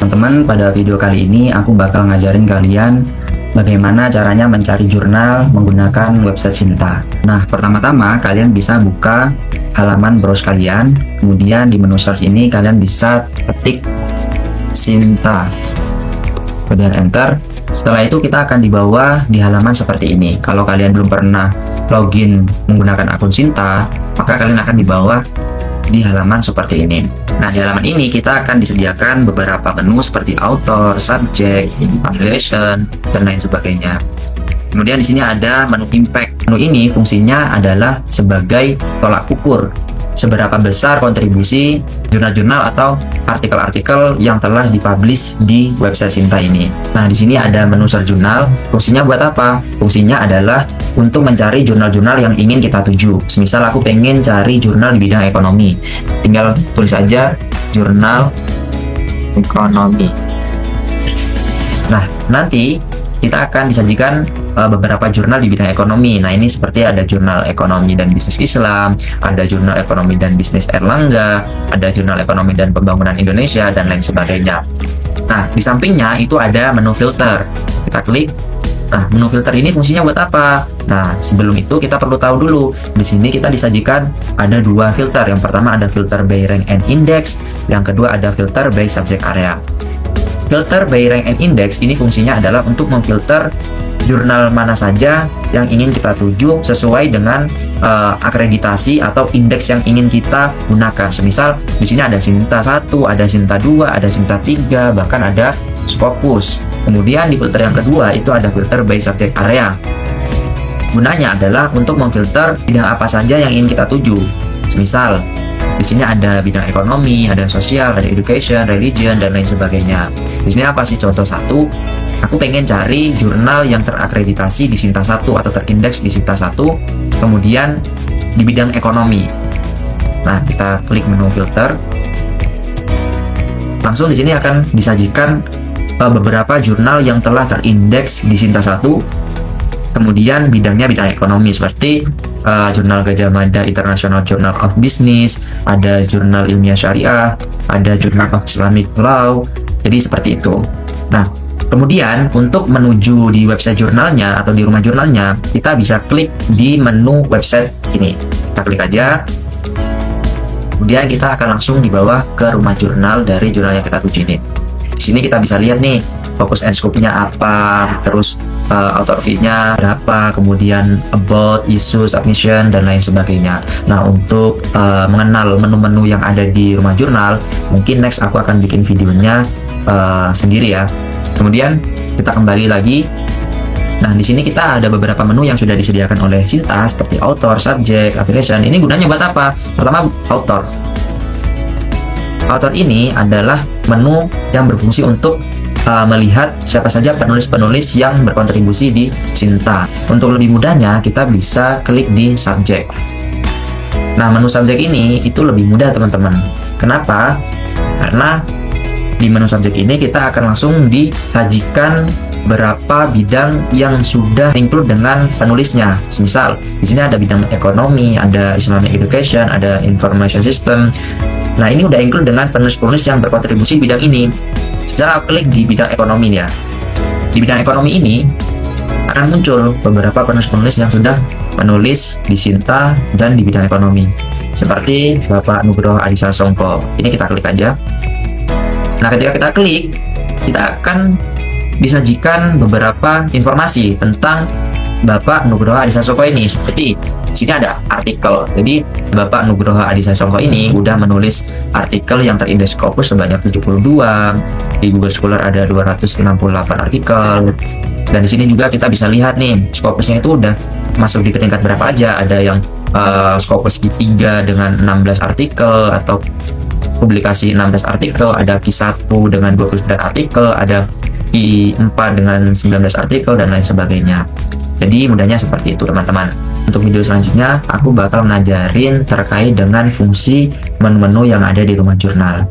Teman-teman, pada video kali ini aku bakal ngajarin kalian bagaimana caranya mencari jurnal menggunakan website Sinta. Nah, pertama-tama kalian bisa buka halaman browse kalian, kemudian di menu search ini kalian bisa ketik Sinta, kemudian enter. Setelah itu kita akan dibawa di halaman seperti ini. Kalau kalian belum pernah login menggunakan akun Sinta, maka kalian akan dibawa di halaman seperti ini. Nah, di halaman ini kita akan disediakan beberapa menu seperti author, subject, affiliation, dan lain sebagainya. Kemudian di sini ada menu impact. Menu ini fungsinya adalah sebagai tolak ukur seberapa besar kontribusi jurnal-jurnal atau artikel-artikel yang telah dipublish di website Sinta ini. Nah, di sini ada menu search jurnal. Fungsinya buat apa? Fungsinya adalah untuk mencari jurnal-jurnal yang ingin kita tuju. Semisal aku pengen cari jurnal di bidang ekonomi, tinggal tulis aja jurnal ekonomi. Nah, nanti kita akan disajikan beberapa jurnal di bidang ekonomi. Nah, ini seperti ada jurnal ekonomi dan bisnis Islam, ada jurnal ekonomi dan bisnis Erlangga, ada jurnal ekonomi dan pembangunan Indonesia, dan lain sebagainya. Nah, di sampingnya itu ada menu filter. Kita klik. Nah, menu filter ini fungsinya buat apa? Nah, sebelum itu kita perlu tahu dulu. Di sini kita disajikan ada dua filter. Yang pertama ada filter by rank and index, yang kedua ada filter by subject area. Filter by rank and index ini fungsinya adalah untuk memfilter jurnal mana saja yang ingin kita tuju sesuai dengan akreditasi atau indeks yang ingin kita gunakan. Semisal di sini ada Sinta 1, ada Sinta 2, ada Sinta 3, bahkan ada Scopus. Kemudian di filter yang kedua itu ada filter by subject area. Gunanya adalah untuk memfilter bidang apa saja yang ingin kita tuju. Semisal di sini ada bidang ekonomi, ada sosial, ada education, religion, dan lain sebagainya. Di sini aku kasih contoh satu. Aku pengen cari jurnal yang terakreditasi di Sinta 1 atau terindeks di Sinta 1, kemudian di bidang ekonomi. Nah, kita klik menu filter. Langsung di sini akan disajikan beberapa jurnal yang telah terindeks di Sinta 1, kemudian bidangnya bidang ekonomi seperti jurnal Gajah Mada International Journal of Business, ada jurnal ilmiah syariah, ada jurnal of Islamic Law. Jadi seperti itu. Nah, kemudian untuk menuju di website jurnalnya atau di rumah jurnalnya, kita bisa klik di menu website ini. Kita klik aja. Kemudian kita akan langsung dibawa ke rumah jurnal dari jurnal yang kita tuju ini. Di sini kita bisa lihat nih fokus and scope-nya apa, terus author fee-nya berapa, kemudian about, issue, submission, dan lain sebagainya. Nah, untuk mengenal menu-menu yang ada di rumah jurnal, mungkin next aku akan bikin videonya sendiri ya. Kemudian kita kembali lagi. Nah, di sini kita ada beberapa menu yang sudah disediakan oleh Sinta seperti author, subject, affiliation. Ini gunanya buat apa? Pertama, author. Author ini adalah menu yang berfungsi untuk melihat siapa saja penulis-penulis yang berkontribusi di Sinta. Untuk lebih mudahnya, kita bisa klik di subject. Nah, menu subject ini itu lebih mudah, teman-teman. Kenapa? Karena di menu subject ini kita akan langsung disajikan berapa bidang yang sudah include dengan penulisnya. Misal, di sini ada bidang ekonomi, ada Islamic education, ada information system. Nah, ini udah include dengan penulis-penulis yang berkontribusi bidang ini. Secara klik di bidang ekonomi ya. Di bidang ekonomi ini akan muncul beberapa penulis-penulis yang sudah menulis di Sinta dan di bidang ekonomi. Seperti Bapak Nugroho Adisasongko. Ini kita klik aja. Nah, ketika kita klik, kita akan disajikan beberapa informasi tentang Bapak Nugroho Adisasongko ini. Seperti di sini ada artikel. Jadi Bapak Nugroho Adisasongko ini udah menulis artikel yang terindeks Scopus sebanyak 72. Di Google Scholar ada 268 artikel. Dan di sini juga kita bisa lihat nih Scopusnya itu udah masuk di peringkat berapa aja. Ada yang Scopus Q3 dengan 16 artikel atau publikasi 16 artikel, ada Q1 dengan 29 artikel, ada Q4 dengan 19 artikel, dan lain sebagainya. Jadi mudahnya seperti itu, teman-teman. Untuk video selanjutnya, aku bakal ngajarin terkait dengan fungsi menu-menu yang ada di rumah jurnal.